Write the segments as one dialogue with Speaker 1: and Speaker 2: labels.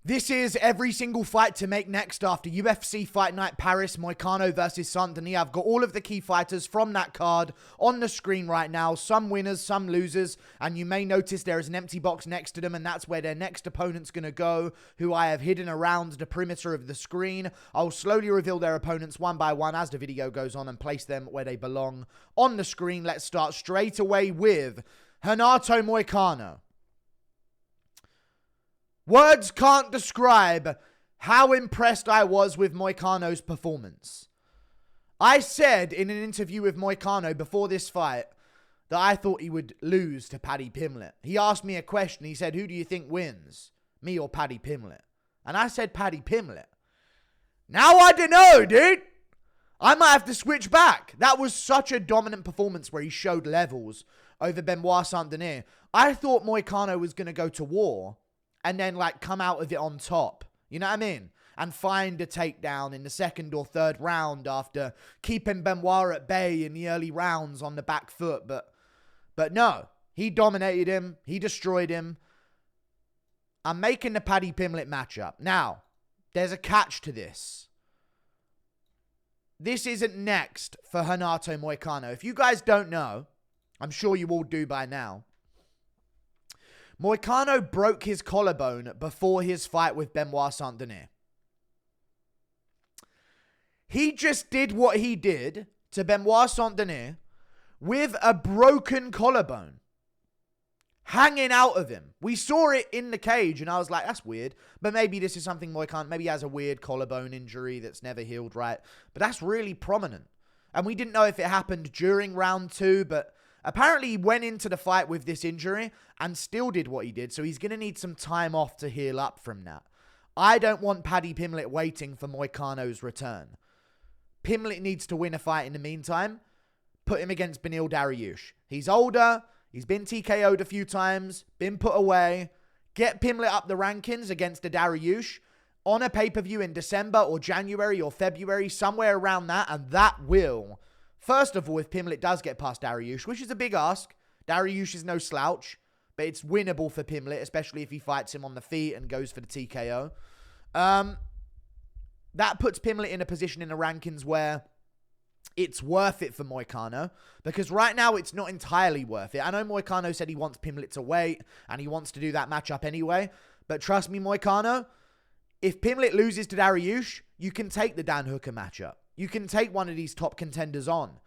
Speaker 1: This is every single fight to make next after UFC Fight Night Paris Moicano versus Saint Denis. I've got all of the key fighters from that card on the screen right now. Some winners, some losers. And you may notice there is an empty box next to them, and that's where their next opponent's going to go, who I have hidden around the perimeter of the screen. I'll slowly reveal their opponents one by one as the video goes on and place them where they belong on the screen. Let's start straight away with Renato Moicano. Words can't describe how impressed I was with Moicano's performance. I said in an interview with Moicano before this fight that I thought he would lose to Paddy Pimblett. He asked me a question. He said, who do you think wins, me or Paddy Pimblett? And I said Paddy Pimblett. Now I don't know, dude. I might have to switch back. That was such a dominant performance where he showed levels over Benoit Saint Denis. I thought Moicano was going to go to war and then, like, come out of it on top. You know what I mean? And find a takedown in the second or third round after keeping Benoit at bay in the early rounds on the back foot. But no, he dominated him. He destroyed him. I'm making the Paddy Pimblett matchup. Now, there's a catch to this. This isn't next for Renato Moicano. If you guys don't know, I'm sure you all do by now, Moicano broke his collarbone before his fight with Benoit Saint Denis. He just did what he did to Benoit Saint Denis with a broken collarbone hanging out of him. We saw it in the cage and I was like, that's weird. But maybe this is something Moicano, maybe he has a weird collarbone injury that's never healed right. But that's really prominent. And we didn't know if it happened during round 2, but apparently he went into the fight with this injury and still did what he did. So he's going to need some time off to heal up from that. I don't want Paddy Pimblett waiting for Moicano's return. Pimblett needs to win a fight in the meantime. Put him against Beneil Dariush. He's older. He's been TKO'd a few times. Been put away. Get Pimblett up the rankings against the Dariush on a pay-per-view in December or January or February. Somewhere around that. And that will... First of all, if Pimblett does get past Dariush, which is a big ask, Dariush is no slouch, but it's winnable for Pimblett, especially if he fights him on the feet and goes for the TKO. That puts Pimblett in a position in the rankings where it's worth it for Moicano, because right now it's not entirely worth it. I know Moicano said he wants Pimblett to wait, and he wants to do that matchup anyway, but trust me, Moicano, if Pimblett loses to Dariush, you can take the Dan Hooker matchup. You can take one of these top contenders on.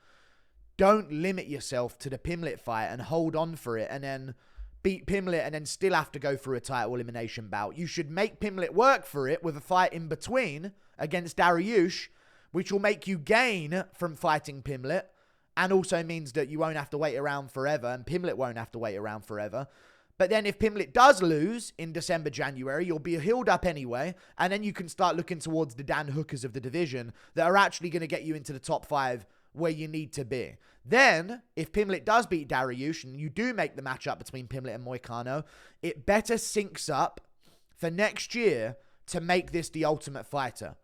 Speaker 1: Don't limit yourself to the Pimblett fight and hold on for it and then beat Pimblett and then still have to go through a title elimination bout. You should make Pimblett work for it with a fight in between against Dariush, which will make you gain from fighting Pimblett and also means that you won't have to wait around forever and Pimblett won't have to wait around forever. But then if Pimblett does lose in December, January, you'll be healed up anyway. And then you can start looking towards the Dan Hookers of the division that are actually going to get you into the top 5 where you need to be. Then, if Pimblett does beat Dariush and you do make the matchup between Pimblett and Moicano, it better syncs up for next year to make this the Ultimate Fighter.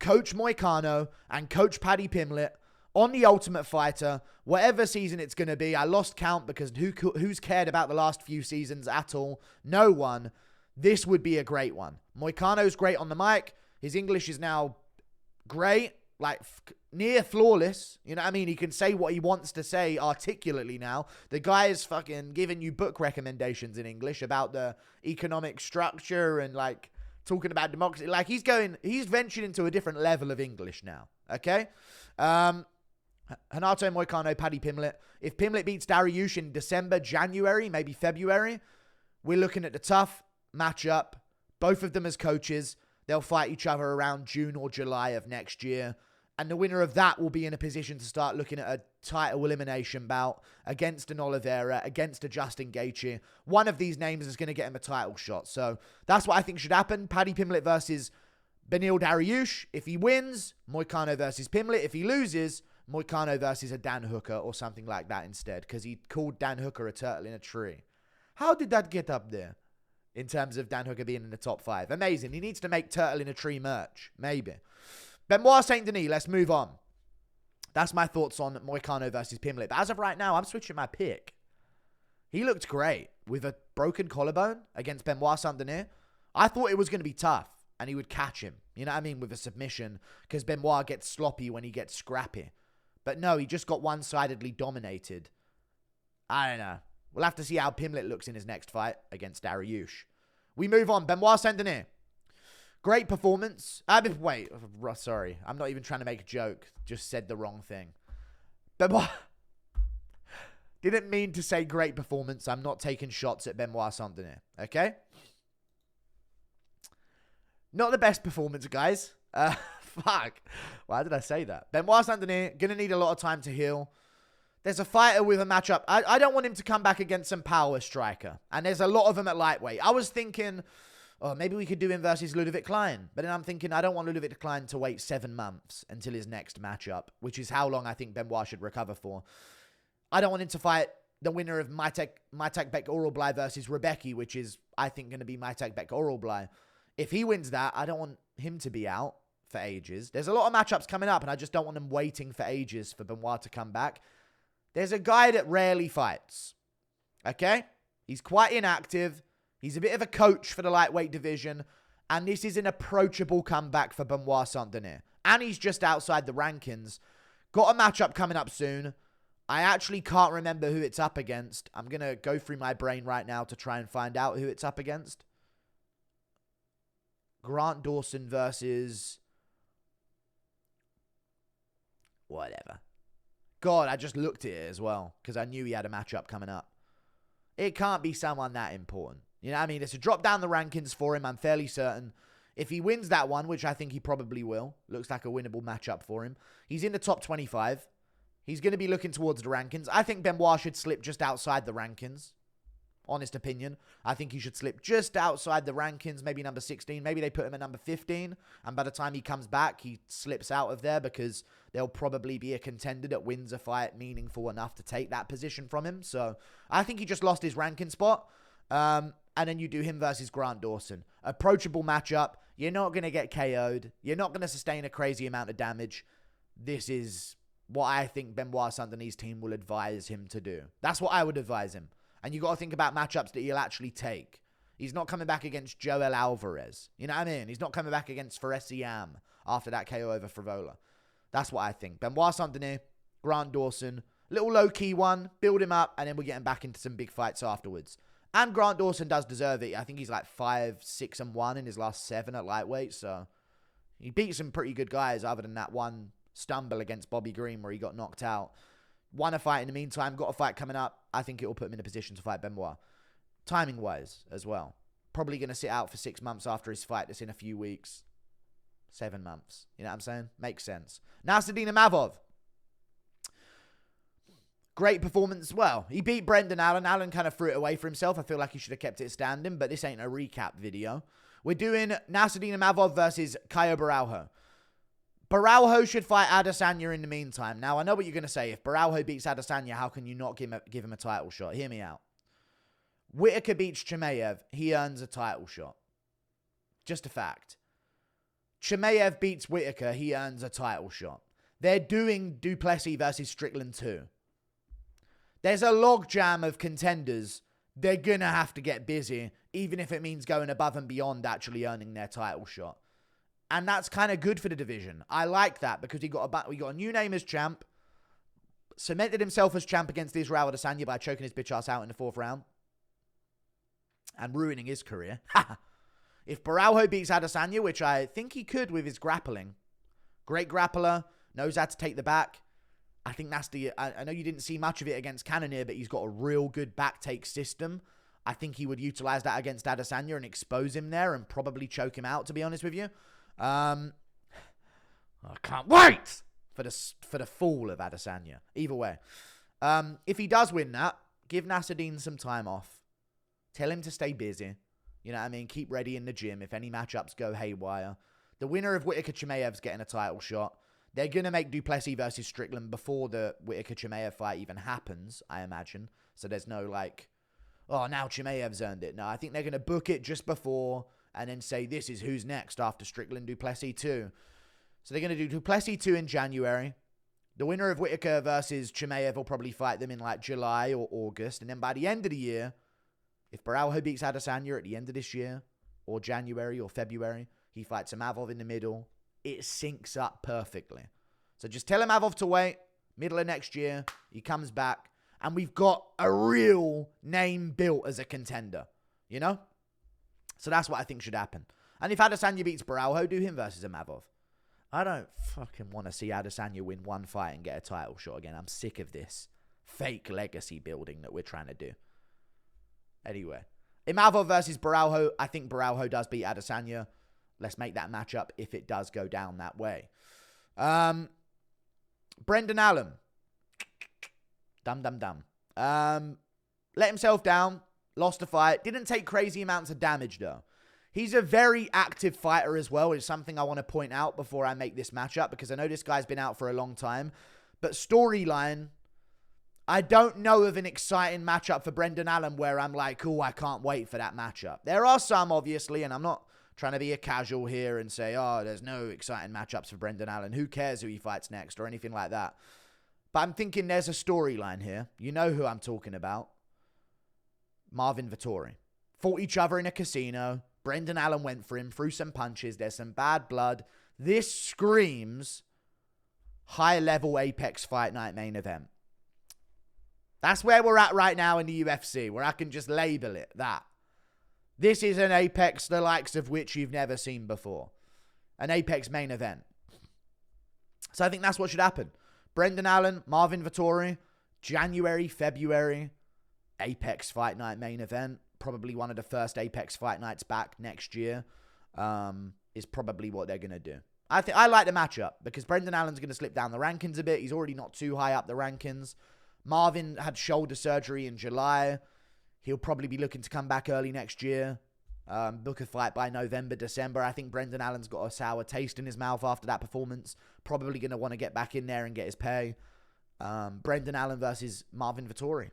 Speaker 1: Coach Moicano and Coach Paddy Pimblett on the Ultimate Fighter, whatever season it's going to be. I lost count because who's cared about the last few seasons at all? No one. This would be a great one. Moicano's great on the mic. His English is now great, like near flawless. You know what I mean? He can say what he wants to say articulately now. The guy is fucking giving you book recommendations in English about the economic structure and like talking about democracy. Like he's ventured into a different level of English now. Okay? Renato Moicano, Paddy Pimblett. If Pimblett beats Dariush in December, January, maybe February, we're looking at the tough matchup. Both of them as coaches. They'll fight each other around June or July of next year. And the winner of that will be in a position to start looking at a title elimination bout against an Oliveira, against a Justin Gaethje. One of these names is going to get him a title shot. So that's what I think should happen. Paddy Pimblett versus Beneil Dariush. If he wins, Moicano versus Pimblett. If he loses, Moicano versus a Dan Hooker or something like that instead, because he called Dan Hooker a turtle in a tree. How did that get up there in terms of Dan Hooker being in the top 5? Amazing. He needs to make turtle in a tree merch. Maybe. Benoit Saint Denis, let's move on. That's my thoughts on Moicano versus Pimblett. But as of right now, I'm switching my pick. He looked great with a broken collarbone against Benoit Saint Denis. I thought it was going to be tough and he would catch him, you know what I mean, with a submission, because Benoit gets sloppy when he gets scrappy. But no, he just got one-sidedly dominated. I don't know. We'll have to see how Pimblett looks in his next fight against Dariush. We move on. Benoit Saint Denis. Great performance. Wait, sorry. I'm not even trying to make a joke. Just said the wrong thing. Benoit didn't mean to say great performance. I'm not taking shots at Benoit Saint Denis. Okay? Not the best performance, guys. Fuck. Why did I say that? Benoit Saint Denis, gonna need a lot of time to heal. There's a fighter with a matchup. I don't want him to come back against some power striker. And there's a lot of them at lightweight. I was thinking, oh, maybe we could do him versus Ludovic Klein. But then I'm thinking, I don't want Ludovic Klein to wait 7 months until his next matchup, which is how long I think Benoit should recover for. I don't want him to fight the winner of Maitek Bek Oralblai versus Rebecki, which is, I think, going to be Maitek Bek Oralblai. If he wins that, I don't want him to be out for ages. There's a lot of matchups coming up, and I just don't want him waiting for ages for Benoit to come back. There's a guy that rarely fights. Okay? He's quite inactive. He's a bit of a coach for the lightweight division. And this is an approachable comeback for Benoit Saint Denis. And he's just outside the rankings. Got a matchup coming up soon. I actually can't remember who it's up against. I'm going to go through my brain right now to try and find out who it's up against. Grant Dawson versus... whatever. God, I just looked at it as well because I knew he had a matchup coming up. It can't be someone that important. You know what I mean? It's a drop down the rankings for him, I'm fairly certain. If he wins that one, which I think he probably will, looks like a winnable matchup for him. He's in the top 25. He's going to be looking towards the rankings. I think Benoit should slip just outside the rankings. Honest opinion. I think he should slip just outside the rankings, maybe number 16. Maybe they put him at number 15. And by the time he comes back, he slips out of there because there'll probably be a contender that wins a fight meaningful enough to take that position from him. So I think he just lost his ranking spot. And then you do him versus Grant Dawson. Approachable matchup. You're not going to get KO'd. You're not going to sustain a crazy amount of damage. This is what I think Benoit Saint Denis' team will advise him to do. That's what I would advise him. And you got to think about matchups that he'll actually take. He's not coming back against Joel Alvarez. You know what I mean? He's not coming back against Ferreira after that KO over Frivola. That's what I think. Benoit Saint Denis, Grant Dawson, little low-key one, build him up, and then we're getting back into some big fights afterwards. And Grant Dawson does deserve it. I think he's like 5-6-1 in his last 7 at lightweight, so he beat some pretty good guys other than that one stumble against Bobby Green where he got knocked out. Won a fight in the meantime, got a fight coming up. I think it will put him in a position to fight Benoit. Timing-wise as well. Probably going to sit out for 6 months after his fight that's in a few weeks. 7 months. You know what I'm saying? Makes sense. Nasruddin Imavov. Great performance. Well, he beat Brendan Allen. Allen kind of threw it away for himself. I feel like he should have kept it standing, but this ain't a recap video. We're doing Nasruddin Imavov versus Caio Baralho. Baralho should fight Adesanya in the meantime. Now, I know what you're going to say. If Baralho beats Adesanya, how can you not give him a title shot? Hear me out. Whittaker beats Chimaev. He earns a title shot. Just a fact. Chimaev beats Whittaker. He earns a title shot. They're doing Duplessis versus Strickland too. There's a logjam of contenders. They're going to have to get busy, even if it means going above and beyond actually earning their title shot. And that's kind of good for the division. I like that because we got a new name as champ. Cemented himself as champ against Israel Adesanya by choking his bitch ass out in the 4th round. And ruining his career. If Baralho beats Adesanya, which I think he could with his grappling. Great grappler. Knows how to take the back. I think that's I know you didn't see much of it against Cannonier, but he's got a real good back take system. I think he would utilize that against Adesanya and expose him there and probably choke him out, to be honest with you. I can't wait for the fall of Adesanya. Either way. If he does win that, give Nasruddin some time off. Tell him to stay busy. You know what I mean? Keep ready in the gym if any matchups go haywire. The winner of Whittaker Chimaev's getting a title shot. They're going to make Duplessis versus Strickland before the Whittaker Chimaev fight even happens, I imagine. So there's no like, oh, now Chimaev's earned it. No, I think they're going to book it just before and then say this is who's next after Strickland Duplessis 2. So they're going to do Duplessis 2 in January. The winner of Whittaker versus Chimaev will probably fight them in like July or August. And then by the end of the year, if Baralho beats Adesanya at the end of this year, or January or February. He fights Imavov in the middle. It syncs up perfectly. So just tell Imavov to wait. Middle of next year, he comes back. And we've got a real name built as a contender. You know? So that's what I think should happen. And if Adesanya beats Baralho, do him versus Imavov. I don't fucking want to see Adesanya win one fight and get a title shot again. I'm sick of this fake legacy building that we're trying to do. Anyway. Imavov versus Baralho. I think Baralho does beat Adesanya. Let's make that matchup if it does go down that way. Brendan Allen. Dum. Let himself down. Lost a fight. Didn't take crazy amounts of damage, though. He's a very active fighter as well. It's something I want to point out before I make this matchup, because I know this guy's been out for a long time. But storyline, I don't know of an exciting matchup for Brendan Allen where I'm like, oh, I can't wait for that matchup. There are some, obviously, and I'm not trying to be a casual here and say, oh, there's no exciting matchups for Brendan Allen. Who cares who he fights next or anything like that? But I'm thinking there's a storyline here. You know who I'm talking about. Marvin Vettori. Fought each other in a casino. Brendan Allen went for him, threw some punches. There's some bad blood. This screams high-level Apex Fight Night main event. That's where we're at right now in the UFC, where I can just label it that. This is an Apex, the likes of which you've never seen before. An Apex main event. So I think that's what should happen. Brendan Allen, Marvin Vettori, January, February, Apex Fight Night main event. Probably one of the first Apex Fight Nights back next year. Is probably what they're going to do. I like the matchup because Brendan Allen's going to slip down the rankings a bit. He's already not too high up the rankings. Marvin had shoulder surgery in July. He'll probably be looking to come back early next year. Book a fight by November, December. I think Brendan Allen's got a sour taste in his mouth after that performance. Probably going to want to get back in there and get his pay. Brendan Allen versus Marvin Vettori.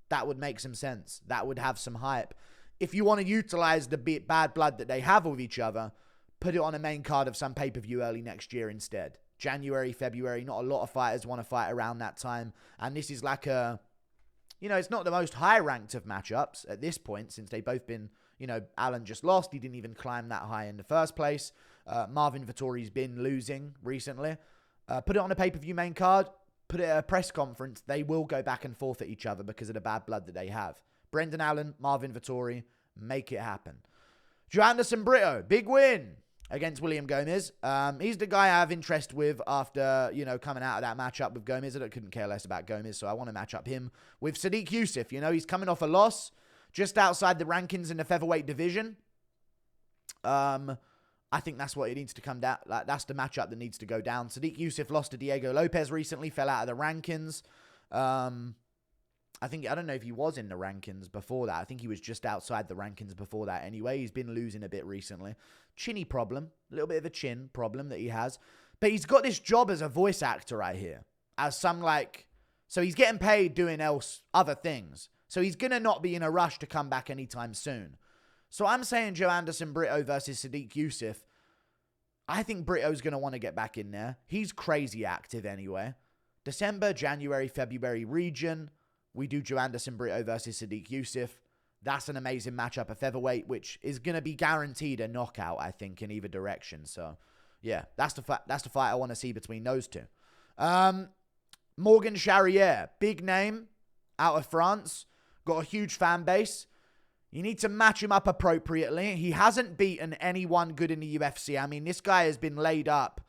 Speaker 1: That would make some sense. That would have some hype. If you want to utilize the bad blood that they have with each other, put it on a main card of some pay-per-view early next year instead. January, February, not a lot of fighters want to fight around that time. And this is like a, it's not the most high-ranked of matchups at this point, since they've both been, Allen just lost. He didn't even climb that high in the first place. Marvin Vettori's been losing recently. Put it on a pay-per-view main card. Put it at a press conference. They will go back and forth at each other because of the bad blood that they have. Brendan Allen, Marvin Vettori, make it happen. Joanderson Brito, big win against William Gomez. He's the guy I have interest with after, coming out of that matchup with Gomez. I couldn't care less about Gomez, so I want to match up him with Sadiq Yusuff. He's coming off a loss just outside the rankings in the featherweight division. I think that's what it needs to come down. That's the matchup that needs to go down. Sadiq Yusuff lost to Diego Lopez recently, fell out of the rankings. I don't know if he was in the rankings before that. I think he was just outside the rankings before that anyway. He's been losing a bit recently. Chinny problem. A little bit of a chin problem that he has. But he's got this job as a voice actor right here. As some so he's getting paid doing other things. So he's going to not be in a rush to come back anytime soon. So I'm saying Joanderson Brito versus Sadiq Yusuff. I think Brito's going to want to get back in there. He's crazy active anyway. December, January, February region. We do Joanderson Brito versus Sadiq Yusuff. That's an amazing matchup at featherweight, which is going to be guaranteed a knockout, I think, in either direction. So, yeah, that's the fight I want to see between those two. Morgan Charriere, big name out of France. Got a huge fan base. You need to match him up appropriately. He hasn't beaten anyone good in the UFC. I mean, this guy has been laid up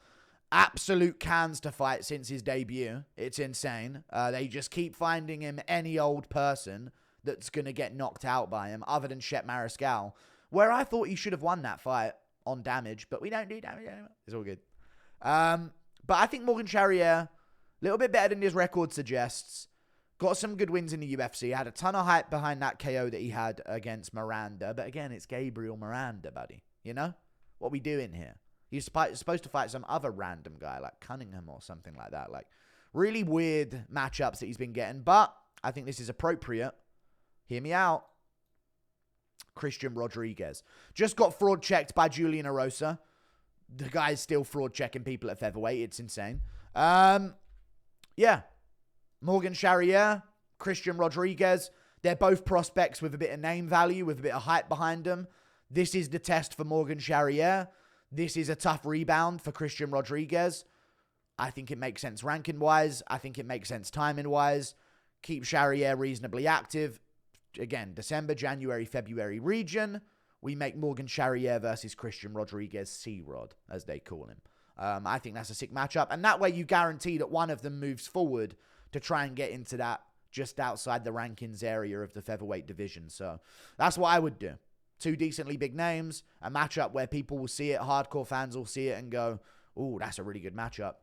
Speaker 1: absolute cans to fight since his debut. It's insane. They just keep finding him any old person that's going to get knocked out by him, other than Shep Mariscal, where I thought he should have won that fight on damage, but we don't do damage anymore. It's all good. But I think Morgan Charriere, a little bit better than his record suggests. Got some good wins in the UFC. Had a ton of hype behind that KO that he had against Miranda. But again, it's Gabriel Miranda, buddy. What we doing here? He's supposed to fight some other random guy like Cunningham or something like that. Really weird matchups that he's been getting. But I think this is appropriate. Hear me out. Christian Rodriguez. Just got fraud checked by Julian Erosa. The guy's still fraud checking people at featherweight. It's insane. Yeah. Morgan Charriere, Christian Rodriguez. They're both prospects with a bit of name value, with a bit of hype behind them. This is the test for Morgan Charriere. This is a tough rebound for Christian Rodriguez. I think it makes sense ranking-wise. I think it makes sense timing-wise. Keep Charriere reasonably active. Again, December, January, February region. We make Morgan Charriere versus Christian Rodriguez C-Rod, as they call him. I think that's a sick matchup. And that way you guarantee that one of them moves forward to try and get into that just outside the rankings area of the featherweight division. So that's what I would do. Two decently big names, a matchup where people will see it, hardcore fans will see it and go, ooh, that's a really good matchup.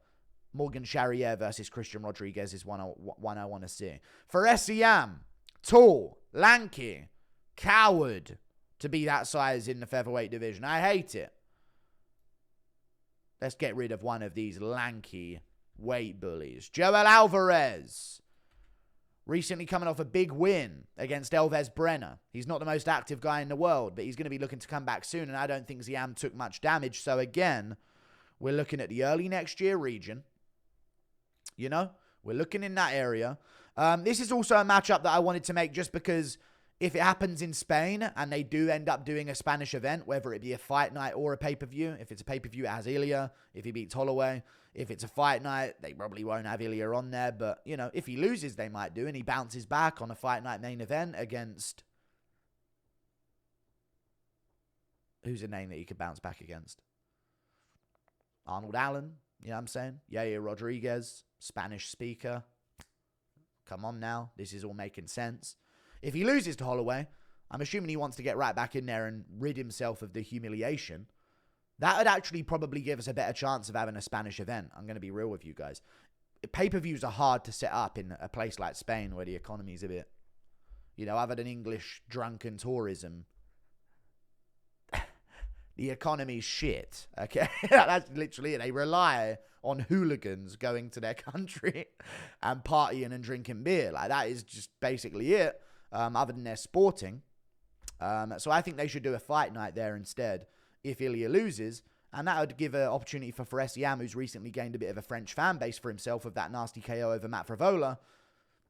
Speaker 1: Morgan Charriere versus Christian Rodriguez is one I want to see. For SEM, tall, lanky, coward to be that size in the featherweight division. I hate it. Let's get rid of one of these lanky weight bullies. Joel Alvarez. Recently coming off a big win against Elves Brenner. He's not the most active guy in the world, but he's going to be looking to come back soon, and I don't think Ziam took much damage. So again, we're looking at the early next year region. You know, we're looking in that area. This is also a matchup that I wanted to make just because if it happens in Spain and they do end up doing a Spanish event, whether it be a fight night or a pay-per-view, if it's a pay-per-view, it has Ilya. If he beats Holloway, if it's a fight night, they probably won't have Ilya on there. But, you know, if he loses, they might do. And he bounces back on a fight night main event against... Who's a name that he could bounce back against? Arnold Allen, you know what I'm saying? Yair Rodriguez, Spanish speaker. Come on now. This is all making sense. If he loses to Holloway, I'm assuming he wants to get right back in there and rid himself of the humiliation. That would actually probably give us a better chance of having a Spanish event. I'm going to be real with you guys. Pay-per-views are hard to set up in a place like Spain where the economy is a bit, you know, other than English drunken tourism. The economy's shit, okay? That's literally it. They rely on hooligans going to their country and partying and drinking beer. Like, that is just basically it, other than their sporting. So I think they should do a fight night there instead if Ilya loses. And that would give an opportunity for Ferreira, who's recently gained a bit of a French fan base for himself with that nasty KO over Matt Frivola.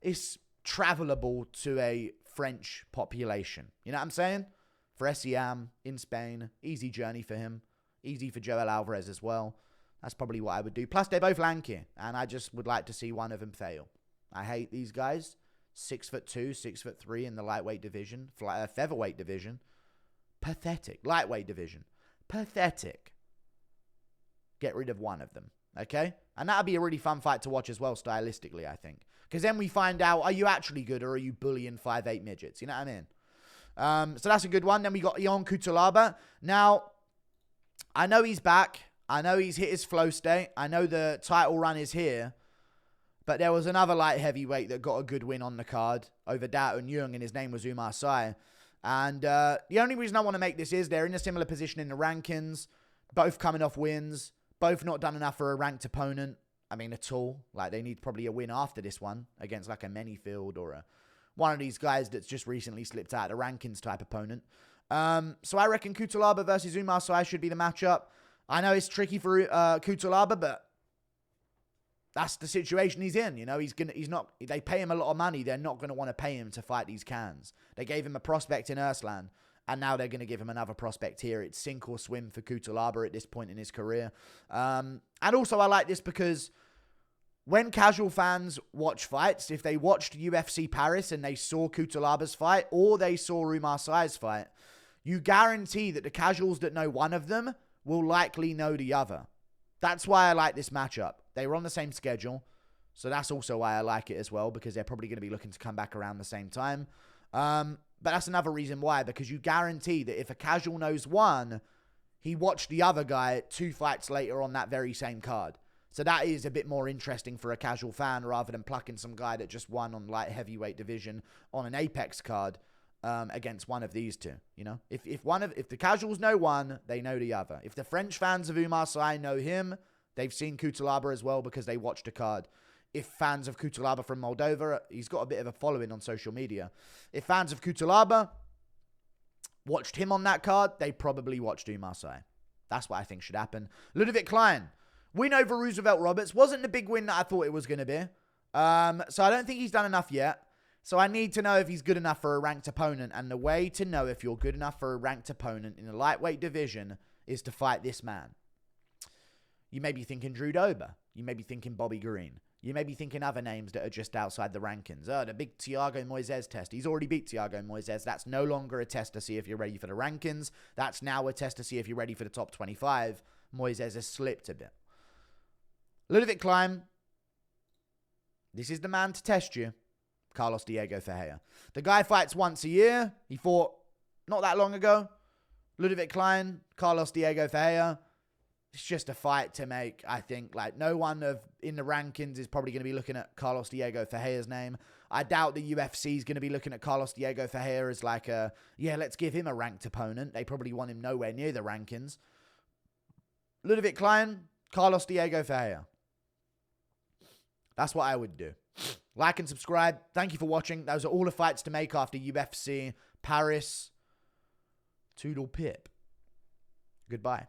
Speaker 1: It's travelable to a French population. You know what I'm saying? For SEM in Spain, easy journey for him. Easy for Joel Alvarez as well. That's probably what I would do. Plus, they're both lanky, and I just would like to see one of them fail. I hate these guys. 6'2", 6'3" in the lightweight division, featherweight division. Pathetic. Lightweight division. Pathetic. Get rid of one of them, okay? And that would be a really fun fight to watch as well, stylistically, I think. Because then we find out, are you actually good or are you bullying 5'8" midgets? You know what I mean? So that's a good one. Then we got Ion Cutelaba. Now, I know he's back. I know he's hit his flow state. I know the title run is here. But there was another light heavyweight that got a good win on the card over Dao and Jung, and his name was Umar Sai. And the only reason I want to make this is they're in a similar position in the rankings. Both coming off wins. Both not done enough for a ranked opponent. I mean, at all. Like, they need probably a win after this one against like a Manyfield or one of these guys that's just recently slipped out of the rankings type opponent. So I reckon Cutelaba versus Umar Sai should be the matchup. I know it's tricky for Cutelaba, but that's the situation he's in. You know, they pay him a lot of money. They're not going to want to pay him to fight these cans. They gave him a prospect in Urslan, and now they're going to give him another prospect here. It's sink or swim for Cutelaba at this point in his career. And also I like this because when casual fans watch fights, if they watched UFC Paris and they saw Cutelaba's fight or they saw Umar Sai's fight, you guarantee that the casuals that know one of them will likely know the other. That's why I like this matchup. They were on the same schedule, so that's also why I like it as well, because they're probably going to be looking to come back around the same time. But that's another reason why, because you guarantee that if a casual knows one, he watched the other guy 2 fights later on that very same card. So that is a bit more interesting for a casual fan rather than plucking some guy that just won on light heavyweight division on an Apex card against one of these two. You know, if the casuals know one, they know the other. If the French fans of Umar Sai know him, they've seen Cutelaba as well because they watched a card. If fans of Cutelaba from Moldova, he's got a bit of a following on social media. If fans of Cutelaba watched him on that card, they probably watched Umar Sai. That's what I think should happen. Ludovic Klein. Win over Roosevelt Roberts. Wasn't the big win that I thought it was going to be. So I don't think he's done enough yet. So I need to know if he's good enough for a ranked opponent. And the way to know if you're good enough for a ranked opponent in the lightweight division is to fight this man. You may be thinking Drew Dober. You may be thinking Bobby Green. You may be thinking other names that are just outside the rankings. Oh, the big Thiago Moises test. He's already beat Thiago Moises. That's no longer a test to see if you're ready for the rankings. That's now a test to see if you're ready for the top 25. Moises has slipped a bit. Ludovic Klein. This is the man to test you. Carlos Diego Ferreira. The guy fights once a year. He fought not that long ago. Ludovic Klein, Carlos Diego Ferreira. It's just a fight to make, I think. Like, no one in the rankings is probably going to be looking at Carlos Diego Ferreira's name. I doubt the UFC is going to be looking at Carlos Diego Ferreira as like let's give him a ranked opponent. They probably want him nowhere near the rankings. Ludovic Klein, Carlos Diego Ferreira. That's what I would do. Like and subscribe. Thank you for watching. Those are all the fights to make after UFC Paris. Toodle pip. Goodbye.